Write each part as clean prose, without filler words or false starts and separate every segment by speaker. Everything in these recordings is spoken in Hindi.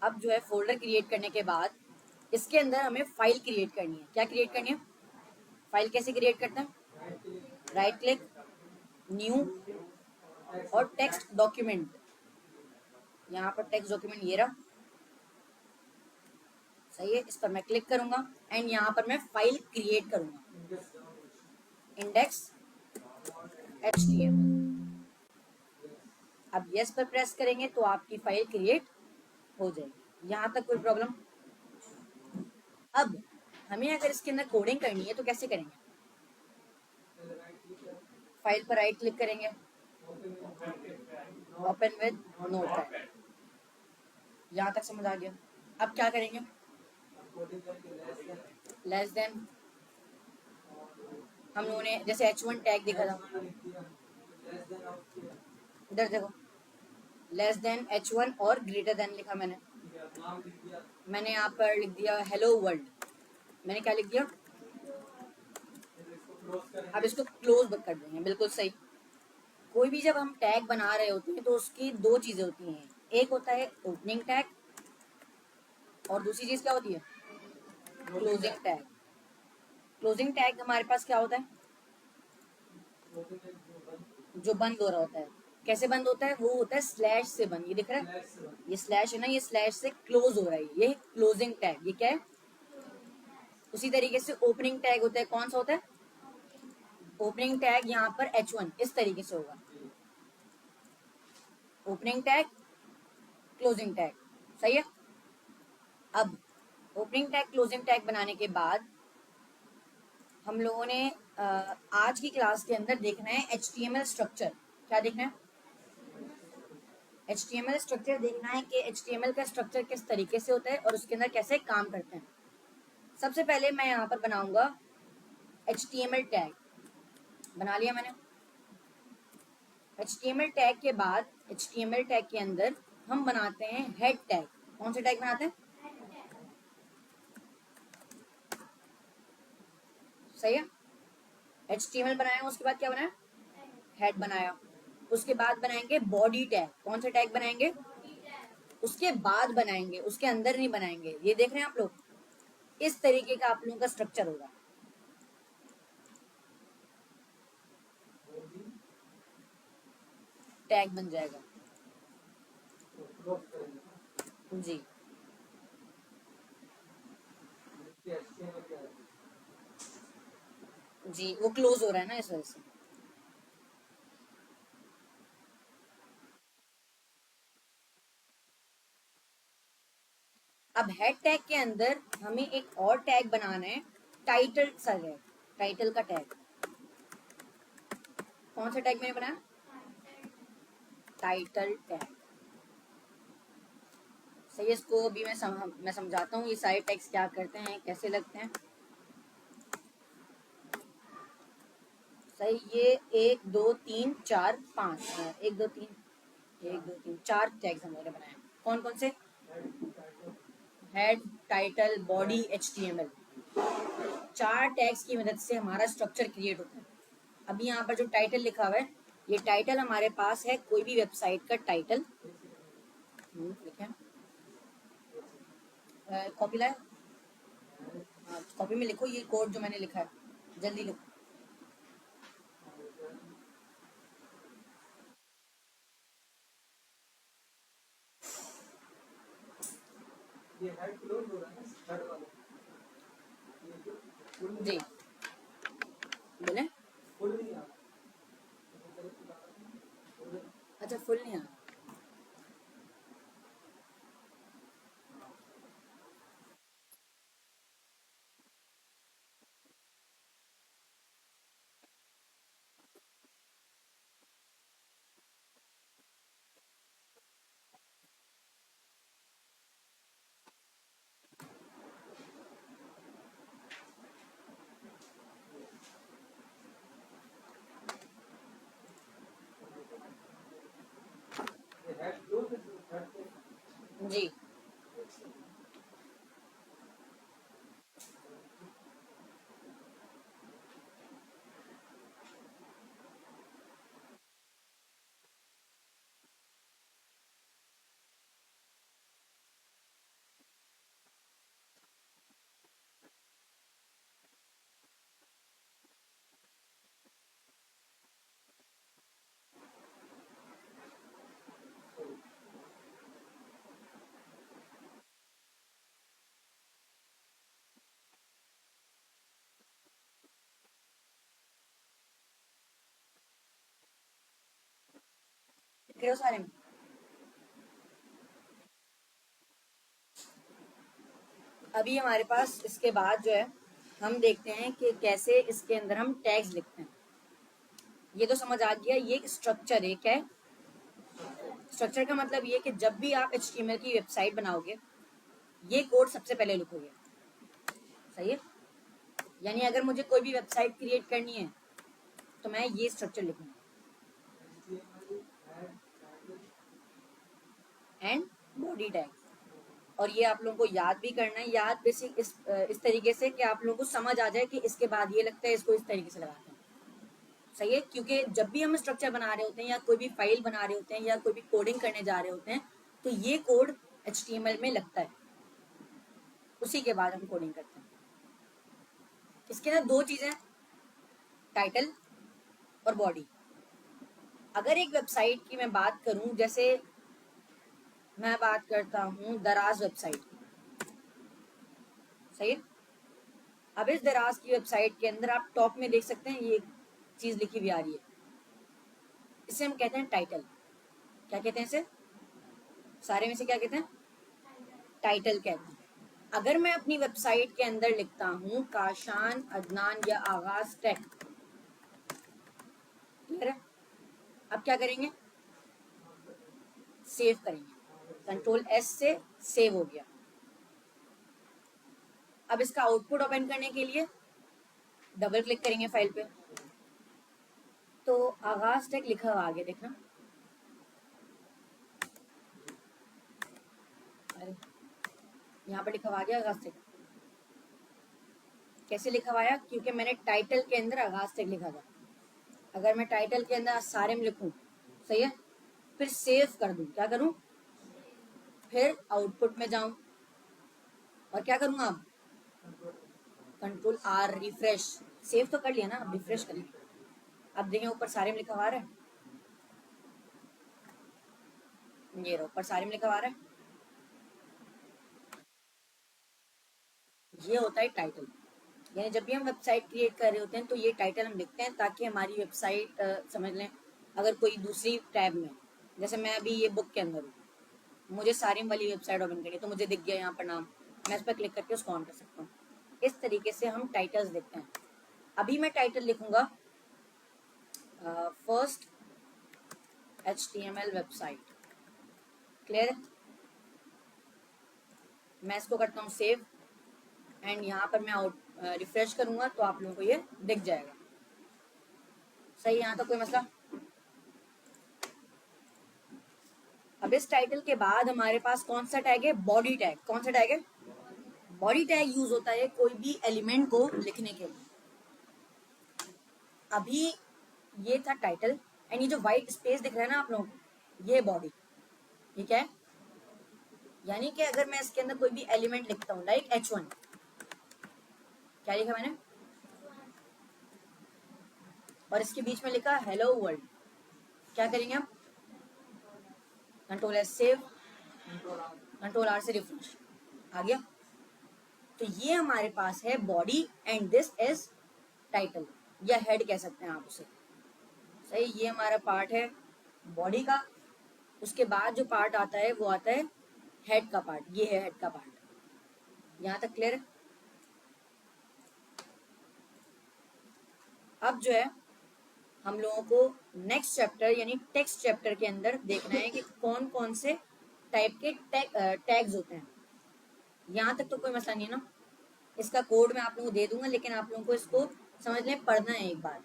Speaker 1: अब जो है फोल्डर क्रिएट करने के बाद इसके अंदर हमें फाइल क्रिएट करनी है। क्या क्रिएट करनी है? फाइल कैसे क्रिएट करते हैं? राइट क्लिक, न्यू और टेक्स्ट डॉक्यूमेंट। यहाँ पर टेक्स्ट डॉक्यूमेंट ये रहा, सही है। इस पर मैं क्लिक करूंगा एंड यहाँ पर मैं फाइल क्रिएट करूंगा, इंडेक्स HTML। अब यस पर प्रेस करेंगे तो आपकी फाइल क्रिएट हो जाएगी। यहाँ तक कोई प्रॉब्लम? अब हमें अगर इसके अंदर कोडिंग करनी है तो कैसे करेंगे? फाइल पर राइट क्लिक करेंगे, ओपन विद नोटपैड। यहाँ तक समझ आ गया? अब क्या करेंगे? लेस देन, हम लोगों ने जैसे H1 टैग देखा था, इधर देखो, लेस देन H1 और ग्रेटर देन लिखा मैंने यहाँ पर लिख दिया हेलो वर्ल्ड। मैंने क्या लिख दिया? अब इसको क्लोज कर देंगे, बिल्कुल सही। कोई भी जब हम टैग बना रहे होते हैं तो उसकी दो चीजें होती हैं, एक होता है ओपनिंग टैग और दूसरी चीज क्या होती है? Closing tag. क्लोजिंग टैग हमारे पास क्या होता है? जो बंद हो रहा होता है। कैसे बंद होता है? वो होता है स्लैश से बंद। ये दिख रहा है, ये स्लैश है ना, ये स्लैश से क्लोज हो रहा है, ये क्लोजिंग टैग। ये क्या है? उसी तरीके से ओपनिंग टैग होता है, कौन सा होता है? ओपनिंग टैग यहाँ पर H1 इस तरीके से होगा, ओपनिंग टैग, क्लोजिंग टैग, सही है। अब ओपनिंग टैग क्लोजिंग टैग बनाने के बाद हम लोगों ने आज की क्लास के अंदर देखना है HTML स्ट्रक्चर। क्या देखना है? HTML स्ट्रक्चर देखना है कि HTML का स्ट्रक्चर किस तरीके से होता है और उसके अंदर कैसे काम करते हैं। सबसे पहले मैं यहाँ पर बनाऊंगा HTML टैग। बना लिया मैंने। HTML टैग के बाद HTML टैग के अंदर हम बनाते हैं हेड टैग। कौन से टैग बनाते हैं? सही है। HTML बनाया, उसके बाद क्या बनाया? हेड बनाया। उसके बाद बनाएंगे बॉडी टैग। कौन सा टैग बनाएंगे? उसके बाद बनाएंगे, उसके अंदर नहीं बनाएंगे। ये देख रहे हैं आप लोग, इस तरीके का आप लोगों का स्ट्रक्चर होगा। टैग बन जाएगा जी। जी वो क्लोज हो रहा है ना, इस वजह से। अब हेड टैग के अंदर हमें एक और टैग बनाना है, टाइटल सा है, टाइटल का टैग। कौन सा टैग मैंने बनाया? Title tag. सही है। इसको अभी मैं समझाता हूँ ये सारे टैग्स क्या करते हैं, कैसे लगते हैं। सही, ये 1 2 3 4 5, 1 2 3 4 टैग्स हम लोगों ने बनाए। कौन कौन से? Head, title, body, HTML। 4 tags की मदद से हमारा स्ट्रक्चर क्रिएट होता है। अभी यहाँ पर जो टाइटल लिखा हुआ है, ये टाइटल हमारे पास है कोई भी वेबसाइट का टाइटल। लिखे कॉपी लाए, कॉपी में लिखो ये कोड जो मैंने लिखा है, जल्दी लिखो। जी बोले। अच्छा, फुल नहीं आना। जी रहे हो सारे में? अभी हमारे पास इसके बाद जो है हम देखते हैं कि कैसे इसके अंदर हम टैग्स लिखते हैं। ये तो समझ आ गया, ये स्ट्रक्चर है। क्या है स्ट्रक्चर? का मतलब ये कि जब भी आप HTML की वेबसाइट बनाओगे ये कोड सबसे पहले लिखोगे। सही है? यानी अगर मुझे कोई भी वेबसाइट क्रिएट करनी है तो मैं ये स्ट्रक्चर लिखूंगा, एंड बॉडी टैग। और ये आप लोगों को याद भी करना है, याद बेसिक इस तरीके से कि आप लोगों को समझ आ जाए कि इसके बाद ये लगता है, इसको इस तरीके से लगाते हैं। सही है? क्योंकि जब भी हम स्ट्रक्चर बना रहे होते हैं या कोई भी फाइल बना रहे होते हैं या कोई भी कोडिंग करने जा रहे होते हैं तो ये कोड HTML में लगता है, उसी के बाद हम कोडिंग करते हैं। इसके अंदर दो चीजें, टाइटल और बॉडी। अगर एक वेबसाइट की मैं बात करूं, जैसे मैं बात करता हूं दराज वेबसाइट। सही है? अब इस दराज की वेबसाइट के अंदर आप टॉप में देख सकते हैं ये चीज लिखी हुई आ रही है, इसे हम कहते हैं टाइटल। क्या कहते हैं इसे? सारे में से क्या कहते हैं? टाइटल कहते हैं। अगर मैं अपनी वेबसाइट के अंदर लिखता हूं काशान अदनान या आगाज टेक, क्लियर है? अब क्या करेंगे? सेव करेंगे, Ctrl+S से सेव हो गया। अब इसका आउटपुट ओपन करने के लिए डबल क्लिक करेंगे फाइल पे, तो आगाज टेक लिखा हुआ आगे देखना। अरे यहाँ पर लिखा हुआ आ गया आगाज टेक। कैसे लिखा हुआ आया? क्योंकि मैंने टाइटल के अंदर आगाज टेक लिखा था। अगर मैं टाइटल के अंदर सारे में लिखूं, सही है, फिर सेव कर दूं, क्या करूं? फिर आउटपुट में जाऊं और क्या करूंगा? अब Ctrl+R रिफ्रेश। सेव तो कर लिया ना, अब रिफ्रेश करेंगे। अब देखें ऊपर सारे में लिखा हुआ है, ये रहा ऊपर सारे में लिखा हुआ है। ये होता है टाइटल। यानी जब भी हम वेबसाइट क्रिएट कर रहे होते हैं तो ये टाइटल हम लिखते हैं ताकि हमारी वेबसाइट समझ लें। अगर कोई दूसरी टैब में, जैसे मैं अभी ये बुक के अंदर हूँ, मुझे सारिम वाली वेबसाइट ओपन करी तो मुझे दिख गया यहाँ पर नाम, मैं इस पर क्लिक करके उसको ऑन कर सकता हूँ। इस तरीके से हम टाइटल्स लिखते हैं। अभी मैं टाइटल लिखूंगा फर्स्ट HTML वेबसाइट। क्लियर? मैं इसको करता हूँ सेव, एंड यहाँ पर मैं रिफ्रेश करूंगा तो आप लोगों को ये दिख जाएगा। सही, यहाँ तक कोई मसला? अब इस टाइटल के बाद हमारे पास कौन सा टैग है? Body tag. कौन सा टैग है? बॉडी टैग यूज होता है कोई भी एलिमेंट को लिखने के लिए। अभी ये था टाइटल, एंड ये जो व्हाइट स्पेस दिख रहा है ना आप लोगों को, ये बॉडी। ठीक है? यानी कि अगर मैं इसके अंदर कोई भी एलिमेंट लिखता हूँ लाइक H1, क्या लिखा मैंने? और इसके बीच में लिखा हेलो वर्ल्ड, क्या करेंगे हम? Ctrl+S सेव, Ctrl+R से रिफ्रेश, आ गया। तो ये हमारे पास है body, and this is title या हेड कह सकते हैं आप उसे। सही, ये हमारा पार्ट है बॉडी का। उसके बाद जो पार्ट आता है वो आता है हेड का पार्ट। ये है हेड का पार्ट। यहाँ तक क्लियर है? अब जो है हम लोगों को नेक्स्ट चैप्टर यानी टेक्स्ट चैप्टर के अंदर देखना है कि कौन कौन से टाइप के टैग्स होते हैं। यहाँ तक तो कोई मसला नहीं है ना? इसका कोड मैं आप लोगों को दे दूंगा, लेकिन आप लोगों को इसको समझ लें, पढ़ना है एक बार।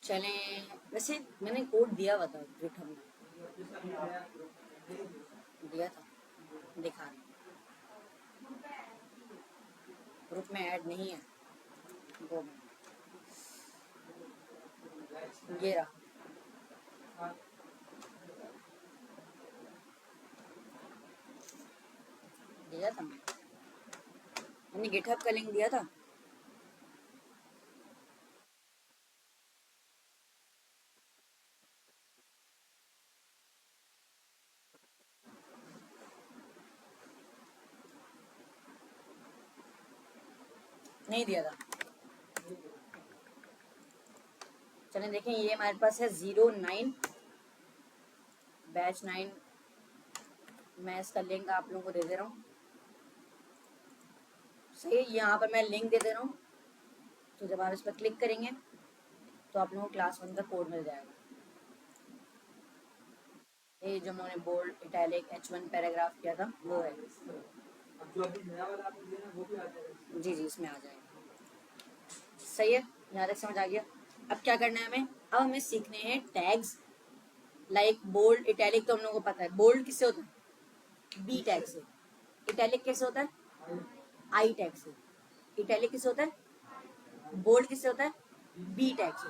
Speaker 1: चलें, वैसे मैंने कोड दिया हुआ था गिटहब में, दिया था, दिखा रहा ग्रुप में ऐड नहीं है। 2 मिनट, ये रहा। दिया था मैंने गिटहब का लिंक दिया था। नहीं दिया था। चलें देखें, ये हमारे पास है 09 बैच 9। मैं इसका लिंक आप लोगों को दे दे रहा हूँ। सही है, यहाँ पर मैं लिंक दे दे रहा हूँ। तो जब आप इस पर क्लिक करेंगे तो आप लोगों को क्लास 1 का कोड मिल जाएगा। ये जो मैंने बोल्ड इटैलिक H1 पैराग्राफ किया था वो है। जो अभी नया वाला आपने दिया ना वो भी आ जाएगा। जी जी, इसमें आ जाएगा। सही है, यहाँ तक समझ आ गया। अब क्या करना है हमें? अब हमें सीखने हैं टैग्स। लाइक बोल्ड इटैलिक तो हम लोगों को पता है। बोल्ड किससे होता है? बी टैग से। इटैलिक कैसे होता है? आई टैग से। इटैलिक किससे होता है? बोल्ड किससे होता है? बी टैग से।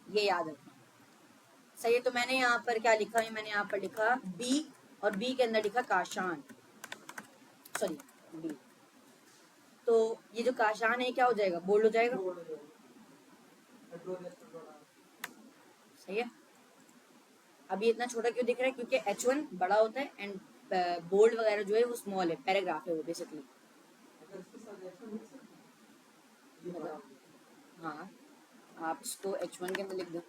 Speaker 1: ये याद रखना। सही है, तो मैंने यहाँ पर क्या लिखा है? मैंने यहाँ पर लिखा बी, और बी के अंदर लिखा काशान, सॉरी बी। तो ये जो काशान है क्या हो जाएगा? बोल्ड हो जाएगा। सही है। अभी इतना छोटा क्यों दिख रहा है? क्योंकि H1 बड़ा होता है एंड बोल्ड वगैरह जो है वो स्मॉल है, पैराग्राफ है वो बेसिकली। हाँ, आप इसको H1 के अंदर लिख दो।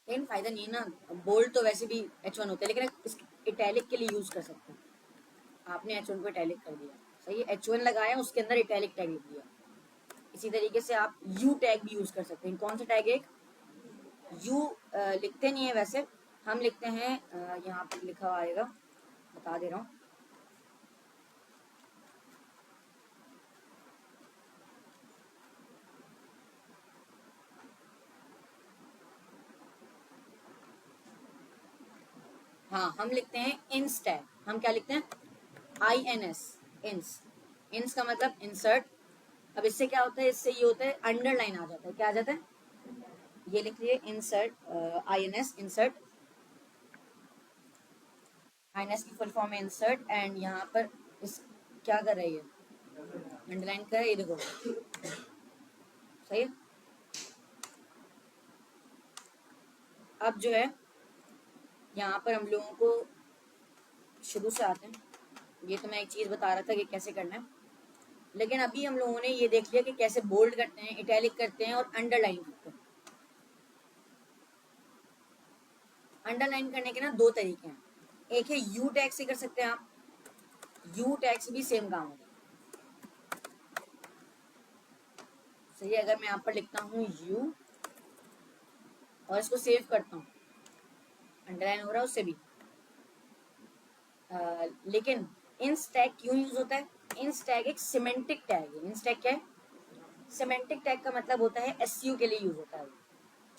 Speaker 1: लेकिन फायदा नहीं है ना, बोल्ड तो वैसे भी H1 होता है, लेकिन इस इटैलिक के लिए यूज कर सकते हैं। आपने H1 को इटैलिक कर दिया, सही है, H1 लगाया, उसके अंदर इटैलिक टैग लिख दिया। इसी तरीके से आप यू टैग भी यूज कर सकते हैं। कौन सा टैग है? यू लिखते नहीं है वैसे, हम लिखते हैं, यहाँ पर लिखा हुआ आएगा, बता दे रहा हूँ। हाँ, हम लिखते हैं इंस टैग। हम क्या लिखते हैं? INS, इंस। इंस का मतलब इंसर्ट। अब इससे क्या होता है? इससे ये होता है अंडरलाइन आ जाता है। क्या आ जाता है? ये लिख लिए इंसर्ट, INS इंसर्ट। INS की फुल फॉर्म है इंसर्ट, एंड यहाँ पर इस क्या कर रही है? अंडरलाइन कर रही है, ये देखो। सही है। अब जो है यहाँ पर हम लोगों को शुरू से आते हैं। ये तो मैं एक चीज बता रहा था कि कैसे करना है, लेकिन अभी हम लोगों ने ये देख लिया कि कैसे बोल्ड करते हैं, इटैलिक करते हैं और अंडरलाइन करते हैं। अंडरलाइन करने के ना दो तरीके हैं। एक है यू टैग से कर सकते हैं आप। यू टैग से भी सेम काम होगा। सही है, अगर मैं यहाँ पर लिखता हूँ यू और इसको सेव करता हूँ, अंडरलाइन हो रहा है उससे भी। लेकिन इंस टैग क्यों यूज होता है? इंस टैग एक सिमेंटिक टैग है। इंस टैग क्या है? सिमेंटिक टैग का मतलब होता है एसईओ के लिए यूज होता है।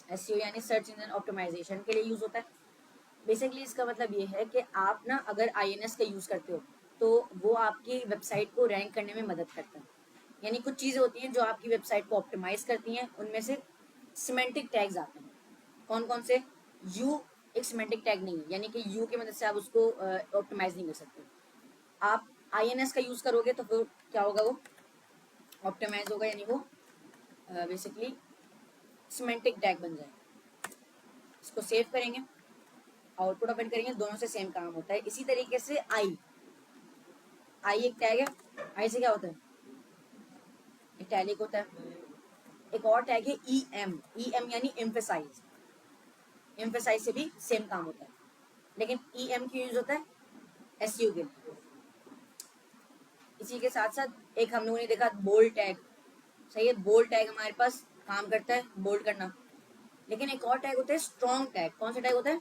Speaker 1: एसईओ यानी सर्च इंजन ऑप्टिमाइजेशन के लिए यूज होता है। बेसिकली इसका मतलब ये है कि आप ना अगर INS का यूज करते हो तो वो आपकी वेबसाइट को रैंक करने में मदद करता है। यानी कुछ चीजें होती हैं जो आपकी वेबसाइट को ऑप्टिमाइज करती हैं, उनमें से सिमेंटिक टैग्स आते हैं। कौन कौन से? यू एक सिमेंटिक टैग नहीं है, यानी कि यू की मदद से आप उसको ऑप्टिमाइज नहीं कर सकते। आप INS का यूज करोगे तो फिर क्या होगा? वो ऑप्टिमाइज होगा, यानी वो बेसिकली सिमेंटिक टैग बन जाएगा। इसको सेव करेंगे, आउटपुट ओपन करेंगे, दोनों से सेम काम होता है। इसी तरीके से आई, आई एक टैग है। आई से क्या होता है? इटैलिक होता है। एक और टैग है EM, EM यानी एम्फेसाइज। एम्फेसाइज से भी सेम काम होता है, लेकिन EM क्यों यूज होता है? SEO के लिए। इसी के साथ साथ एक हम लोगों ने देखा बोल्ड टैग। सही है, बोल्ड टैग हमारे पास काम करता है बोल्ड करना। लेकिन एक और टैग होता है स्ट्रॉन्ग टैग। कौन सा टैग होता है?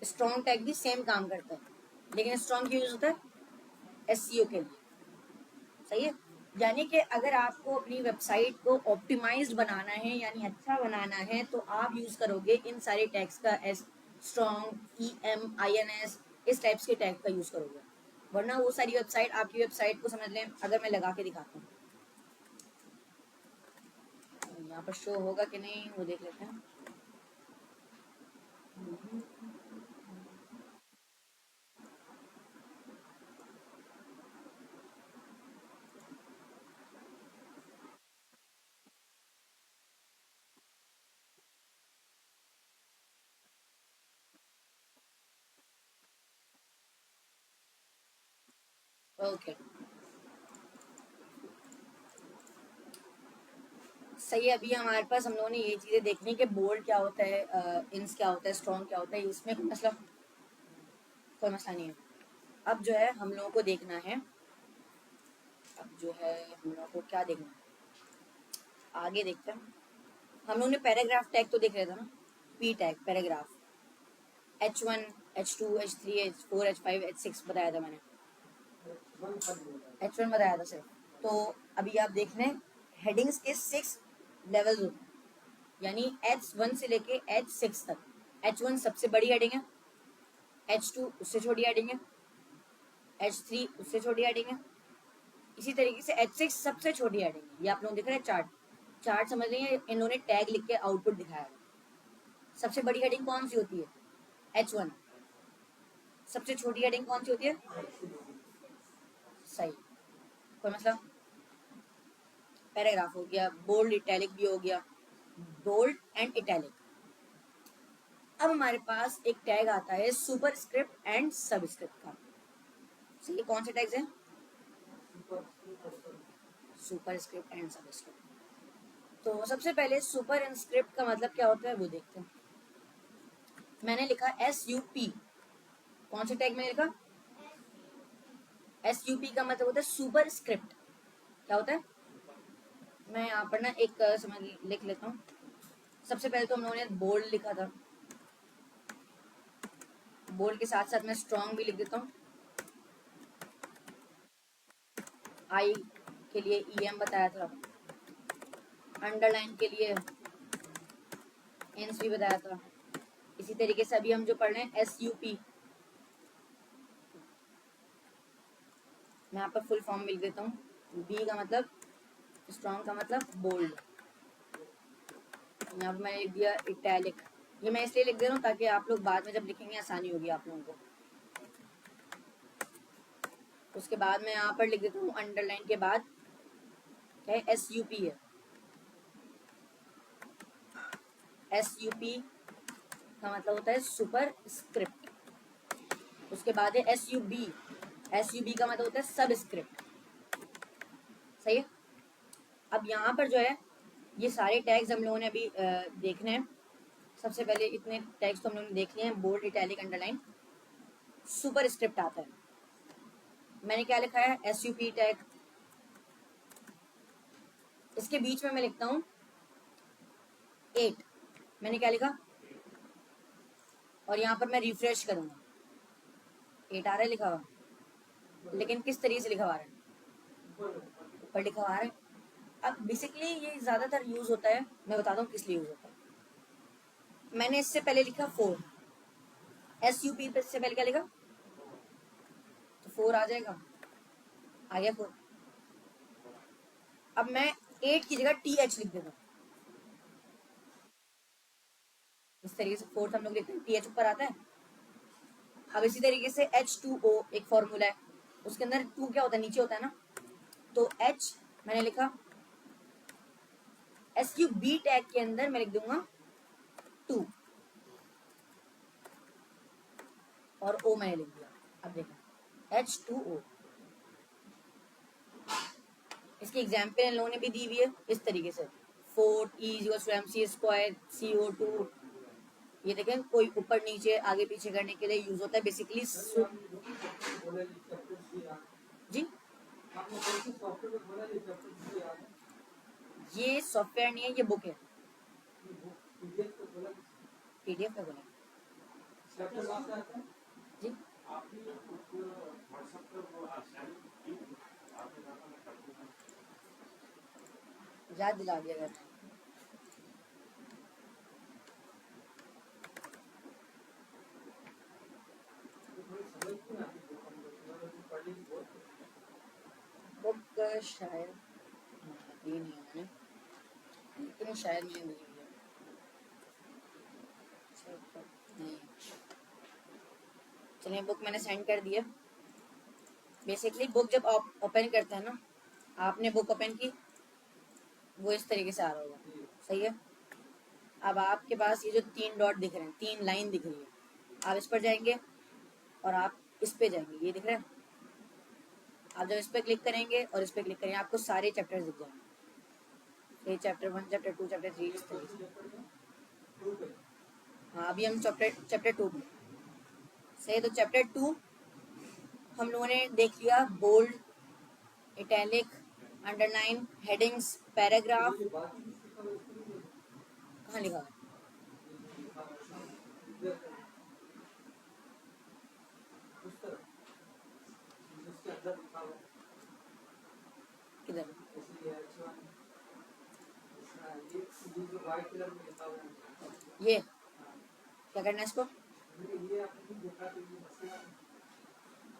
Speaker 1: स्ट्रॉन्ग टैग भी सेम काम करता है, लेकिन स्ट्रॉन्ग क्यों यूज होता है? SEO के लिए। सही है, यानी कि अगर आपको अपनी वेबसाइट को ऑप्टिमाइज्ड बनाना है, यानी अच्छा बनाना है, तो आप यूज करोगे इन सारे टैग्स का, एस स्ट्रॉन्ग, EM, INS, इस टाइप्स के टैग का यूज करोगे। वरना वो सारी वेबसाइट, आपकी वेबसाइट को समझ लें, अगर मैं लगा के दिखाता हूँ यहाँ पर शो होगा कि नहीं वो देख लेते हैं। ओके सही है। अभी हमारे पास हम लोगों ने ये चीज़ें देखनी कि बोल्ड क्या होता है, इंस क्या होता है, स्ट्रॉन्ग क्या होता है, इसमें कोई मसला नहीं है। अब जो है हम लोगों को देखना है, अब जो है हम लोगों को क्या देखना है, आगे देखते हैं। हम लोगों ने पैराग्राफ टैग तो देख रहे थे ना, P tag paragraph, H1 H2 H3 H4 H5 H6 बताया था मैंने, H1 बताया था सिर्फ। तो अभी आप देख रहे हैं हेडिंग्स के 6 लेवल्स होते हैं, यानी H1 से लेके H6 तक। H1 सबसे बड़ी हेडिंग है, H2 उससे छोटी हेडिंग है, H3 उससे छोटी हेडिंग है, इसी तरीके से H6 सबसे छोटी हेडिंग है। ये आप लोग देख रहे हैं चार्ट, चार्ट समझ रहे हैं, इन्होंने टैग लिख के आउटपुट दिखाया है। सबसे बड़ी हेडिंग कौन सी होती है? H1। सबसे छोटी हेडिंग कौन सी होती है? सही, कोई मतलब। पैराग्राफ हो गया, बोल्ड इटैलिक भी हो गया, बोल्ड एंड इटैलिक। अब हमारे पास एक टैग आता है सुपर स्क्रिप्ट एंड सबस्क्रिप्ट का। सही, कौन से टैग्स हैं? Super script and subscript. तो सबसे पहले सुपर स्क्रिप्ट का मतलब क्या होता है वो देखते हैं। मैंने लिखा SUP। कौन से टैग में लिखा? SUP का मतलब होता है सुपर स्क्रिप्ट। क्या होता है? मैं यहाँ पर ना एक समझ लिख लेता हूँ। सबसे पहले तो हम लोगों ने बोल्ड लिखा था, बोल्ड के साथ साथ मैं स्ट्रॉन्ग भी लिख देता हूँ। आई के लिए EM बताया था, अंडरलाइन के लिए एंस भी बताया था। इसी तरीके से अभी हम जो पढ़ रहे हैं SUP, मैं यहाँ पर फुल फॉर्म लिख देता हूँ। B का मतलब स्ट्रॉन्ग का मतलब बोल्ड, यहाँ पर मैंने लिख दिया इटैलिक। ये मैं इसलिए लिख दे रहा हूँ ताकि आप लोग बाद में जब लिखेंगे आसानी होगी आप लोगों को। उसके बाद मैं यहाँ पर लिख देता हूँ अंडरलाइन के बाद क्या है, SUP है। SUP का मतलब होता है सुपर स्क्रिप्ट। उसके बाद है SUB। SUB का मतलब होता है सब स्क्रिप्ट। सही है। अब यहाँ पर जो है ये सारे टैग्स हम लोगों ने अभी देखने हैं। सबसे पहले इतने टैग्स तो हम लोगों ने देख लिए हैं, bold italic underline. Superscript आता है, मैंने क्या लिखा है? SUP tag. इसके बीच में मैं लिखता हूँ 8। मैंने क्या लिखा? और यहाँ पर मैं रिफ्रेश करूंगा, 8 आ रहा है लिखा हुआ, लेकिन किस तरीके से लिखा हुआ है? ऊपर लिखा हुआ है। अब बेसिकली ये ज्यादातर यूज होता है, मैं बताता हूँ किस लिए यूज होता है। मैंने इससे पहले लिखा 4, SUP से पहले क्या लिखा? तो 4 आ जाएगा, आ गया 4। अब मैं 8 की जगह TH लिख देता हूँ। इस तरीके से फोर्थ हम लोग लिखते हैं, TH ऊपर आता है। अब इसी तरीके से H2O एक फॉर्मूला है, उसके अंदर 2 क्या होता है? नीचे होता है ना। तो H मैंने लिखा, SUB टैग के अंदर मैं लिख दूंगा 2 और O मैंने लिख दिया। अब देखो H2O। इसकी एग्जाम्पल इन लोगों ने भी दी हुई है इस तरीके से, 4E=MC² CO2। ये देखें, कोई ऊपर नीचे आगे पीछे करने के लिए यूज होता है बेसिकली। जी, ये सॉफ्टवेयर नहीं है, ये बुक है। PDF का बोला जी, याद दिला दिया गया। बुक शायद दी नहीं है मैंने, लेकिन शायद मैंने दी हुई है। नहीं, चलिए बुक मैंने सेंड कर दी है। बेसिकली बुक जब आप ओपन करते हैं ना, आपने बुक ओपन की, वो इस तरीके से आ रहा होगा। सही है। अब आपके पास ये जो 3 डॉट दिख रहे हैं, 3 लाइन दिख रही है, आप इस पर जाएंगे और आप इस पे जाएंगे, ये दिख रहा है। आप जब इस पर क्लिक करेंगे और इस पर क्लिक करेंगे आपको सारे चैप्टर्स दिख जाएंगे, ये चैप्टर 1, चैप्टर 2, चैप्टर 3 इस तरीके से। हाँ अभी हम चैप्टर 2 में सही। तो चैप्टर 2 हम लोगों ने देख लिया, bold, italic, underline, headings, paragraph. कहाँ लिखा है? किधर? ये क्या करना है इसको?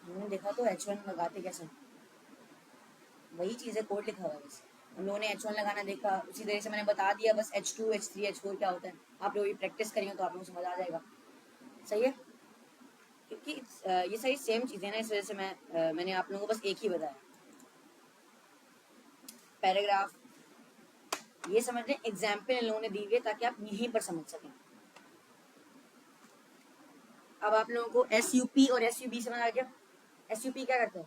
Speaker 1: हमने देखा तो H1 लगाते कैसे, वही चीज़ है, कोड लिखा हुआ है बस। हम लोगों ने H1 लगाना देखा, उसी तरह से मैंने बता दिया बस H2, H3, H4 क्या होता है। आप लोग भी प्रैक्टिस करेंगे तो आप लोगों को समझ आ जाएगा, सही है। क्योंकि ये सारी सेम चीज़ें ना, इस वजह से मैंने आप लोगों को बस एक ही बताया। पैराग्राफ ये समझ लें, एग्जाम्पल इन लोगों ने दी हुई है ताकि आप यहीं पर समझ सकें। अब आप लोगों को SUP और SUB समझ आ गया। SUP क्या करता है?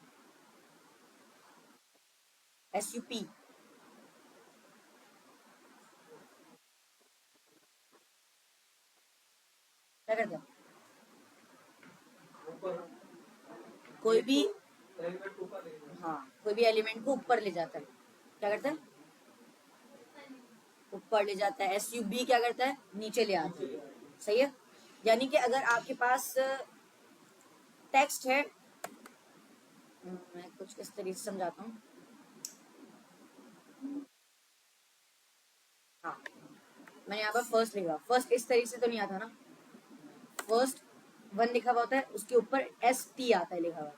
Speaker 1: SUP क्या करता है? कोई भी, हाँ कोई भी एलिमेंट को ऊपर ले जाता है। क्या करता है? ऊपर ले जाता है। SUB क्या करता है? नीचे ले आता है, सही है। यानी कि अगर आपके पास टेक्स्ट है, मैं कुछ इस तरीके से समझाता हूँ। हाँ मैंने यहाँ पर फर्स्ट लिखा, फर्स्ट इस तरीके से तो नहीं आता ना, फर्स्ट 1 लिखा हुआ होता है, उसके ऊपर ST आता है लिखा हुआ,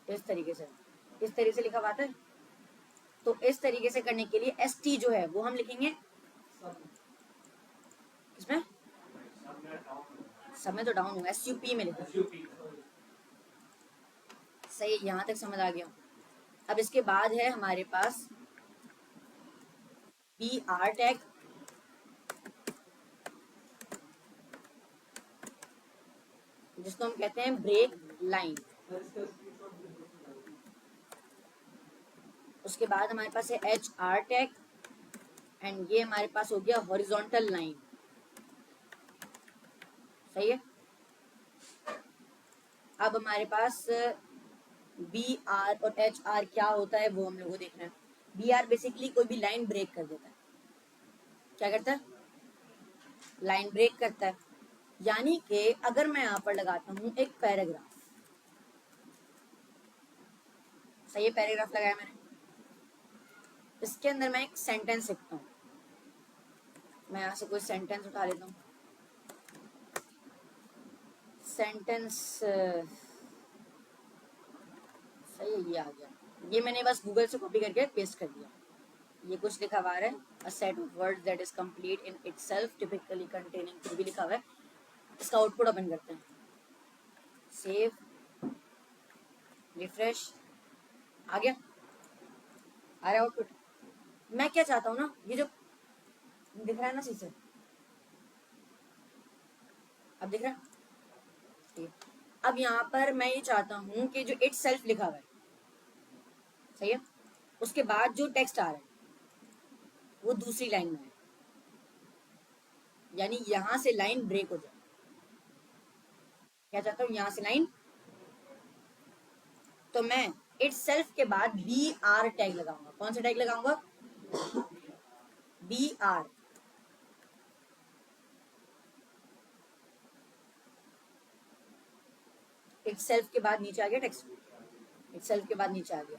Speaker 1: तो इस तरीके से लिखा हुआ आता है। तो इस तरीके से करने के लिए ST जो है वो हम लिखेंगे किसमें? सब में तो डाउन होगा, SUP में लिखो, सही। यहाँ तक समझ आ गया। अब इसके बाद है हमारे पास BR टैग, जिसको हम कहते हैं ब्रेक लाइन। उसके बाद हमारे पास है HR टैग, एंड ये हमारे पास हो गया हॉरिजॉन्टल लाइन, सही है। अब हमारे पास BR और HR क्या होता है वो हम लोगों को देखना है। BR बेसिकली कोई भी लाइन ब्रेक कर देता है। क्या करता है? लाइन ब्रेक करता है। यानी कि अगर मैं यहाँ पर लगाता हूँ एक पैराग्राफ, सही है, पैराग्राफ लगाया मैंने, इसके अंदर मैं एक सेंटेंस लिखता हूँ। मैं यहाँ से कोई सेंटेंस उठा लेता हूँ, सेंटेंस सही है, ये आ गया। ये मैंने बस गूगल से कॉपी करके पेस्ट कर दिया। ये कुछ लिखा हुआ है, a set of words that is complete in itself typically containing, कुछ भी लिखा हुआ है। इसका आउटपुट ओपन करते हैं, सेव, रिफ्रेश, आ गया, आ रहा आउटपुट। मैं क्या चाहता हूँ ना, ये जो दिख रहा है ना सही से, अब दिख रहा है, ठीक है। अब यहाँ पर मैं ये चाहता हूँ कि जो इट सेल्फ लिखा हुआ है, सही है, उसके बाद जो टेक्स्ट आ रहा है वो दूसरी लाइन में है, यानी यहां से लाइन ब्रेक हो जाए। क्या चाहता हूँ? यहां से लाइन, तो मैं इट सेल्फ के बाद BR टैग लगाऊंगा। कौन सा टैग लगाऊंगा? BR। इट सेल्फ के बाद नीचे आ गया टेक्स्ट, इट सेल्फ के बाद नीचे आ गया।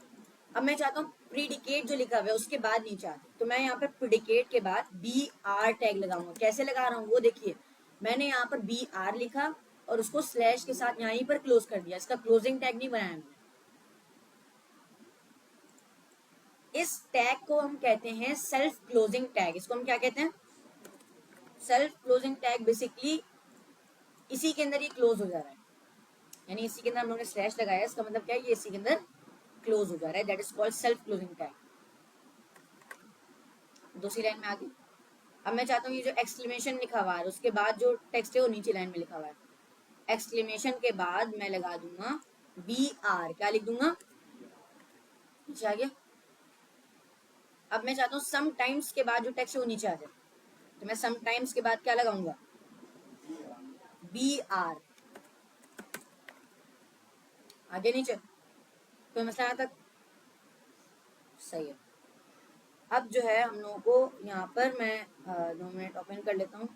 Speaker 1: अब मैं चाहता हूँ प्रीडिकेट जो लिखा हुआ है उसके बाद नीचे आ जाए, तो मैं यहाँ पर प्रीडिकेट के बाद BR टैग लगाऊंगा। कैसे लगा रहा हूँ वो देखिए, मैंने यहाँ पर BR लिखा और उसको स्लैश के साथ यहीं पर क्लोज कर दिया, इसका क्लोजिंग टैग नहीं बनाया मैंने। इस टैग को हम कहते हैं सेल्फ क्लोजिंग टैग। इसको हम क्या कहते हैं? Self closing tag. बेसिकली इसी के अंदर ये क्लोज हो जा रहा है, यानी इसी के अंदर हम लोगों ने स्लैश लगाया, इसका मतलब क्या है, ये इसी के अंदर क्लोज हो जा रहा है, that is called self closing tag. दूसरी लाइन में आ गई। अब मैं चाहता हूँ ये जो एक्सक्लेमेशन लिखा हुआ है उसके बाद जो टेक्स्ट है वो नीचे लाइन में लिखा हुआ है, एक्सक्लेमेशन के बाद मैं लगा दूंगा BR क्या लिख दूंगा, नीचे आ गया। अब मैं चाहता हूँ सम टाइम्स के बाद जो टेक्स्ट है वो नीचे आ जाए, तो मैं सम टाइम्स के बाद क्या लगाऊंगा, BR। आगे नीचे कोई मसला यहाँ तक सही है। अब जो है हम लोगों को यहाँ पर मैं 2 मिनट ओपन कर लेता हूँ।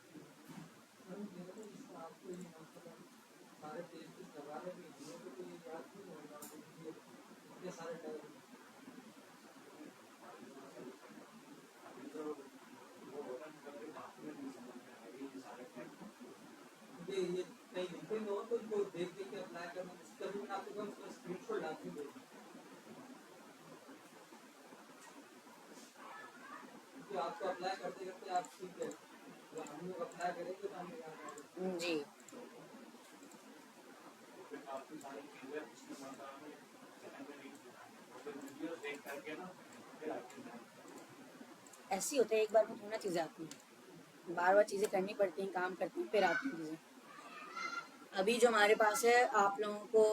Speaker 2: ये कहीं लिखे हो तो इनको देख देख के अप्लाई करना, कभी मैं आपको कहूँ उसका स्क्रीनशॉट डाल दूँ, क्योंकि आपको अप्लाई करते करते आप सीख गए, तो हम लोग अप्लाई करेंगे तो हमें याद आएगा।
Speaker 1: जी
Speaker 2: काफी सारी चीजें उसमें वीडियो देख करके ना फिर आपके
Speaker 1: ऐसी होता है, एक बार में थोड़ा चीज़ें आती हैं, बार बार चीज़ें करनी पड़ती हैं, काम करती हैं, फिर आती हैं चीज़ें। अभी जो हमारे पास है आप लोगों को